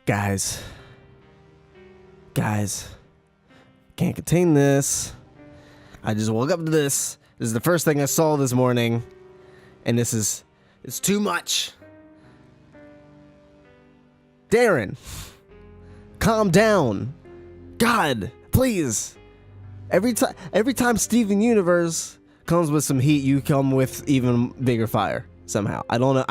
Guys, can't contain this. I just woke up to this. This is the first thing I saw this morning, and it's too much. Darren, calm down. God, please. Every time Steven Universe comes with some heat, you come with even bigger fire somehow. I don't know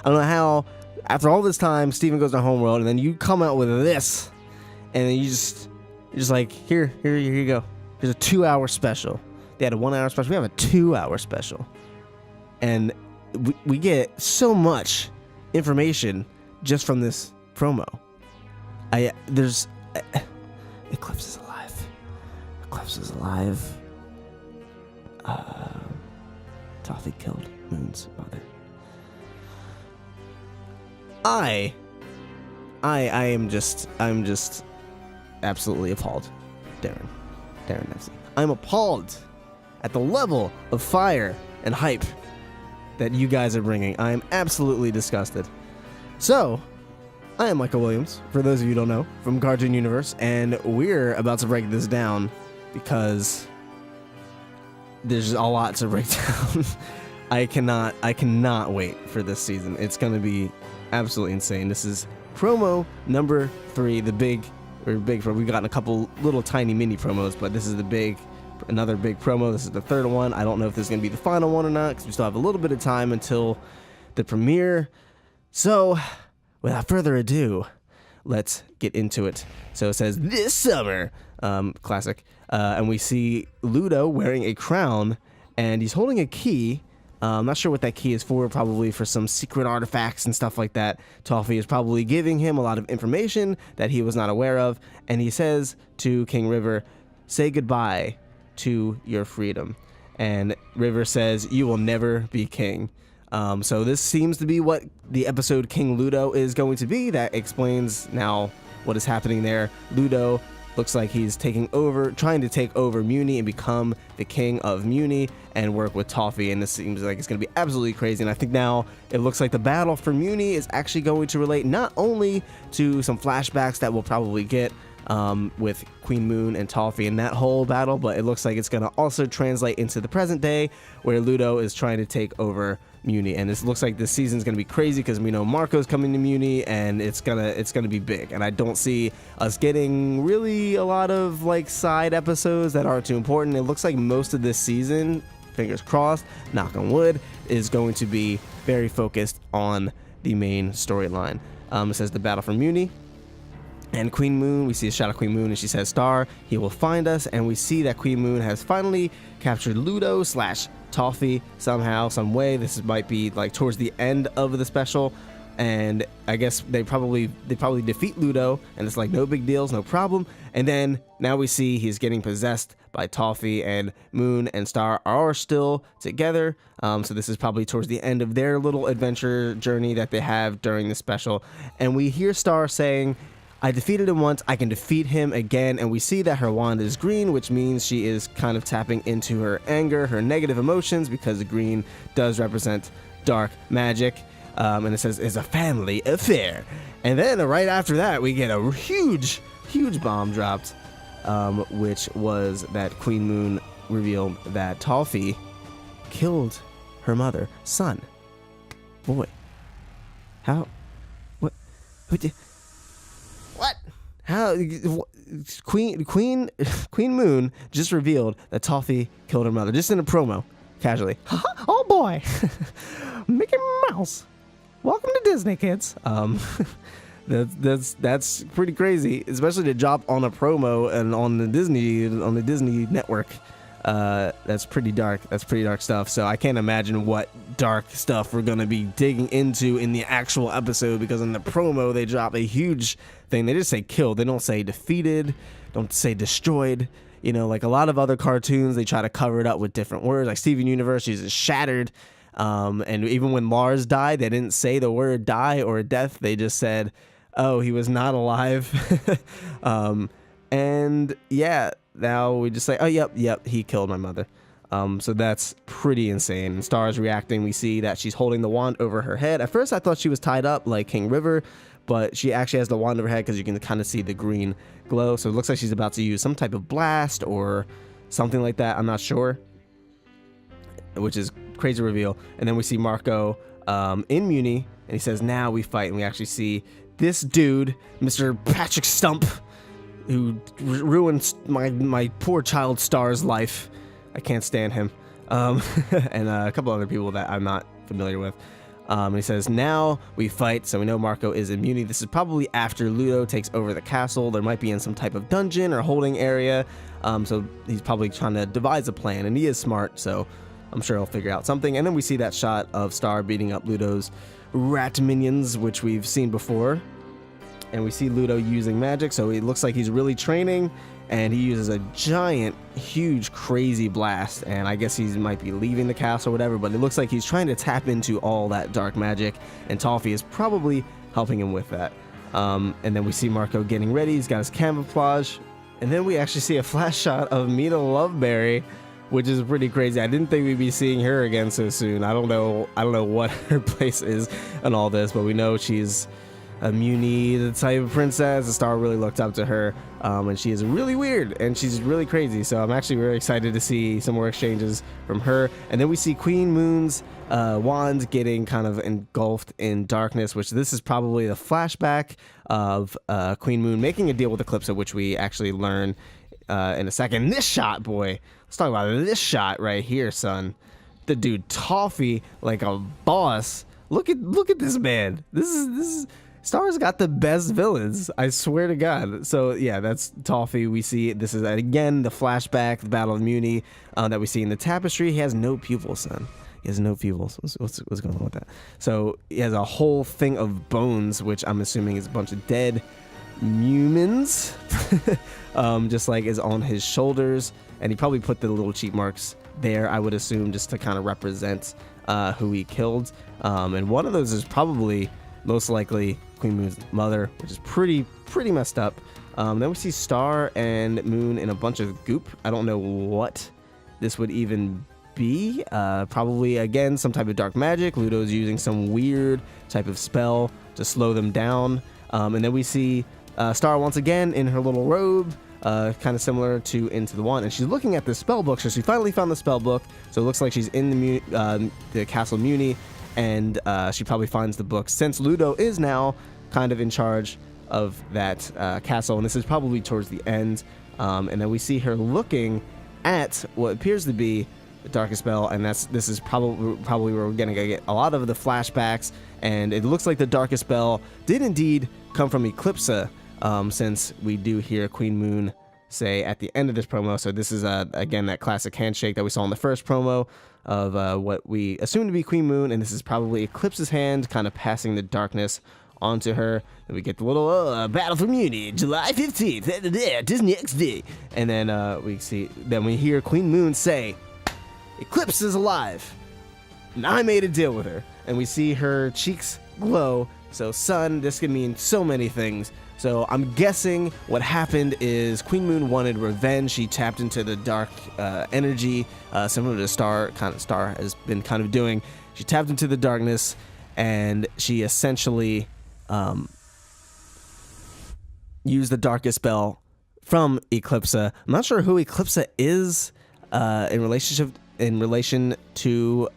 how. After all this time, Steven goes to Homeworld, and then you come out with this, and then you're just like, here you go. There's a 2-hour special. They had a 1-hour special. We have a 2-hour special, and we get so much information just from this promo. Eclipse is alive. Eclipse is alive. Toffee killed Moon's mother. I'm just absolutely appalled. Darren Nefsey. I'm appalled at the level of fire and hype that you guys are bringing. I am absolutely disgusted. So, I am Michael Williams, for those of you who don't know, from Cartoon Universe, and we're about to break this down because there's a lot to break down. I cannot wait for this season. It's going to be absolutely insane. This is promo number 3, the big. We've gotten a couple little tiny mini promos, but this is another big promo. This is the third one. I don't know if this is going to be the final one or not, because we still have a little bit of time until the premiere. So, without further ado, let's get into it. So it says, this summer, classic, and we see Ludo wearing a crown, and he's holding a key. I'm not sure what that key is for, probably for some secret artifacts and stuff like that. Toffee is probably giving him a lot of information that he was not aware of, and he says to King River, say goodbye to your freedom. And River says, you will never be king. So this seems to be what the episode King Ludo is going to be. That explains now what is happening there. Ludo looks like he's trying to take over Mewni and become the king of Mewni and work with Toffee, and this seems like it's going to be absolutely crazy. And I think now it looks like the battle for Mewni is actually going to relate not only to some flashbacks that we'll probably get with Queen Moon and Toffee in that whole battle, but it looks like it's going to also translate into the present day where Ludo is trying to take over Mewni. And this looks like this season's going to be crazy because we know Marco's coming to Mewni, and it's gonna be big. And I don't see us getting really a lot of like side episodes that aren't too important. It looks like most of this season, fingers crossed, knock on wood, is going to be very focused on the main storyline. It says the battle for Mewni. And Queen Moon, we see a shot of Queen Moon, and she says, Star, he will find us. And we see that Queen Moon has finally captured Ludo / Toffee somehow, some way. This might be like towards the end of the special. And I guess they probably defeat Ludo, and it's like no big deals, no problem. And then now we see he's getting possessed by Toffee, and Moon and Star are still together. So this is probably towards the end of their little adventure journey that they have during the special. And we hear Star saying, I defeated him once, I can defeat him again. And we see that her wand is green, which means she is kind of tapping into her anger, her negative emotions, because the green does represent dark magic. And it says it's a family affair. And then right after that, we get a huge bomb dropped, which was that Queen Moon revealed that Toffee killed her mother, son, boy. How? What? What? How? Queen Moon just revealed that Toffee killed her mother, just in a promo, casually. Oh boy, Mickey Mouse. Welcome to Disney, kids. That's pretty crazy, especially to drop on a promo and on the Disney network. That's pretty dark. That's pretty dark stuff. So I can't imagine what dark stuff we're gonna be digging into in the actual episode, because in the promo they drop a huge thing. They just say killed. They don't say defeated. Don't say destroyed. You know, like a lot of other cartoons, they try to cover it up with different words. Like Steven Universe uses shattered. And even when Lars died, they didn't say the word die or death. They just said, oh, he was not alive. And yeah, now we just say, oh, yep, he killed my mother. So that's pretty insane. And Star's reacting. We see that she's holding the wand over her head. At first, I thought she was tied up like King River, but she actually has the wand over her head because you can kind of see the green glow. So it looks like she's about to use some type of blast or something like that. I'm not sure, which is crazy reveal. And then we see Marco in Mewni, and he says, "Now we fight." And we actually see this dude, Mr. Patrick Stump, who ruined my poor child Star's life. I can't stand him. And a couple other people that I'm not familiar with. And he says, "Now we fight." So we know Marco is in Mewni. This is probably after Ludo takes over the castle. There might be in some type of dungeon or holding area. So he's probably trying to devise a plan, and he is smart, so I'm sure he'll figure out something. And then we see that shot of Star beating up Ludo's rat minions, which we've seen before. And we see Ludo using magic, so it looks like he's really training, and he uses a giant, huge, crazy blast. And I guess he might be leaving the castle or whatever, but it looks like he's trying to tap into all that dark magic, and Toffee is probably helping him with that. And then we see Marco getting ready. He's got his camouflage, and then we actually see a flash shot of Mina Loveberry, which is pretty crazy. I didn't think we'd be seeing her again so soon. I don't know what her place is in all this, but we know she's a Mewni, the type of princess. The Star really looked up to her, and she is really weird, and she's really crazy. So I'm actually very excited to see some more exchanges from her. And then we see Queen Moon's wand getting kind of engulfed in darkness, which this is probably the flashback of Queen Moon making a deal with Eclipsa, which we actually learn in a second. This shot, boy, let's talk about this shot right here, son. The dude Toffee like a boss. Look at this man. This is Star's got the best villains, I swear to God. So yeah, that's Toffee. We see this is again the flashback, the Battle of Mewni that we see in the tapestry. He has no pupils, son. He has no pupils. What's going on with that? So he has a whole thing of bones, which I'm assuming is a bunch of dead humans, just like is on his shoulders, and he probably put the little cheat marks there, I would assume, just to kind of represent who he killed. And one of those is probably most likely Queen Moon's mother, which is pretty messed up. Then we see Star and Moon in a bunch of goop. I don't know what this would even be. Probably again some type of dark magic. Ludo's using some weird type of spell to slow them down. And then we see Star once again in her little robe, kind of similar to Into the Wand, and she's looking at the spell book. So she finally found the spell book. So it looks like she's in the Castle Mewni, and she probably finds the book since Ludo is now kind of in charge of that castle, and this is probably towards the end. And then we see her looking at what appears to be the darkest spell, and this is probably where we're gonna get a lot of the flashbacks. And it looks like the darkest spell did indeed come from Eclipsa, since we do hear Queen Moon say at the end of this promo. So this is again that classic handshake that we saw in the first promo of what we assume to be Queen Moon, and this is probably Eclipse's hand kind of passing the darkness onto her. And we get the little Battle for Mewni, July 15th, this next day. And then we hear Queen Moon say, "Eclipse is alive, and I made a deal with her." And we see her cheeks glow. So son, this could mean so many things. So I'm guessing what happened is Queen Moon wanted revenge. She tapped into the dark energy, similar to Star has been kind of doing. She tapped into the darkness, and she essentially used the darkest spell from Eclipsa. I'm not sure who Eclipsa is in relation to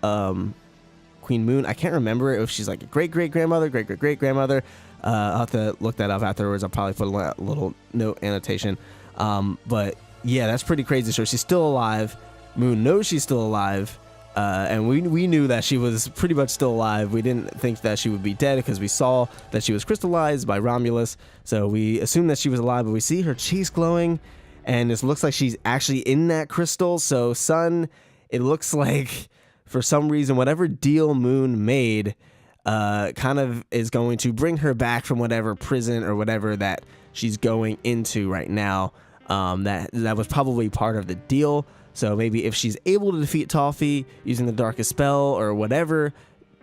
Queen Moon. I can't remember if she's like a great-great-grandmother, great-great-great-grandmother. I'll have to look that up afterwards. I'll probably put a little note annotation. But yeah, that's pretty crazy. So she's still alive. Moon knows she's still alive. And we knew that she was pretty much still alive. We didn't think that she would be dead because we saw that she was crystallized by Romulus. So we assumed that she was alive, but we see her cheeks glowing, and it looks like she's actually in that crystal. So son, it looks like for some reason, whatever deal Moon made kind of is going to bring her back from whatever prison or whatever that she's going into right now. That was probably part of the deal. So maybe if she's able to defeat Toffee using the darkest spell or whatever,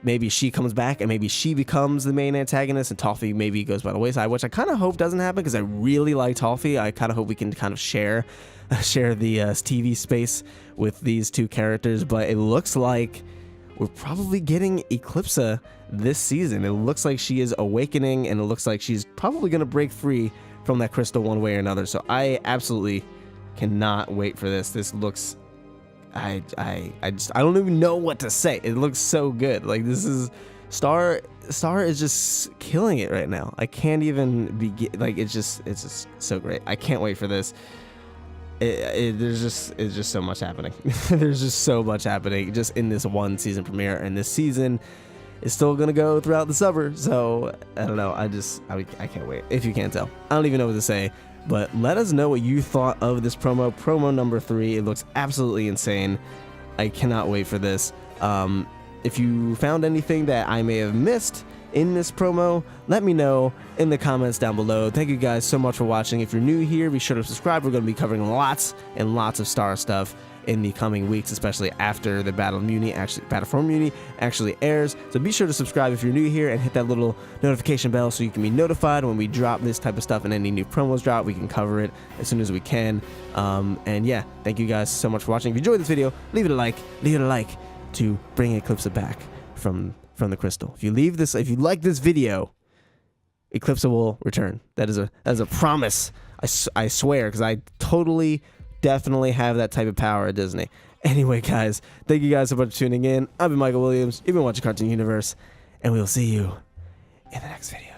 maybe she comes back and maybe she becomes the main antagonist, and Toffee maybe goes by the wayside, which I kind of hope doesn't happen because I really like Toffee. I kind of hope we can kind of share the TV space with these two characters. But it looks like we're probably getting Eclipsa this season. It looks like she is awakening, and it looks like she's probably going to break free from that crystal one way or another. So I absolutely cannot wait for this. This looks, I don't even know what to say. It looks so good. Like, this is Star is just killing it right now. I can't even begin. Like, it's just so great. I can't wait for this. There's just so much happening. There's just so much happening just in this one season premiere, and this season is still gonna go throughout the summer. So I don't know. I can't wait. If you can't tell, I don't even know what to say. But let us know what you thought of this promo number 3. It looks absolutely insane. I cannot wait for this. If you found anything that I may have missed in this promo, let me know in the comments down below. Thank you guys so much for watching. If you're new here, be sure to subscribe. We're going to be covering lots and lots of Star stuff in the coming weeks, especially after the Battle for Mewni actually airs. So be sure to subscribe if you're new here, and hit that little notification bell so you can be notified when we drop this type of stuff, and any new promos drop, we can cover it as soon as we can. And yeah, thank you guys so much for watching. If you enjoyed this video, leave it a like to bring Eclipsa back from the crystal. If you like this video, Eclipsa will return. That is a promise. I swear, because I definitely have that type of power at Disney. Anyway, guys, thank you guys so much for tuning in. I've been Michael Williams. You've been watching Cartoon Universe, and we'll see you in the next video.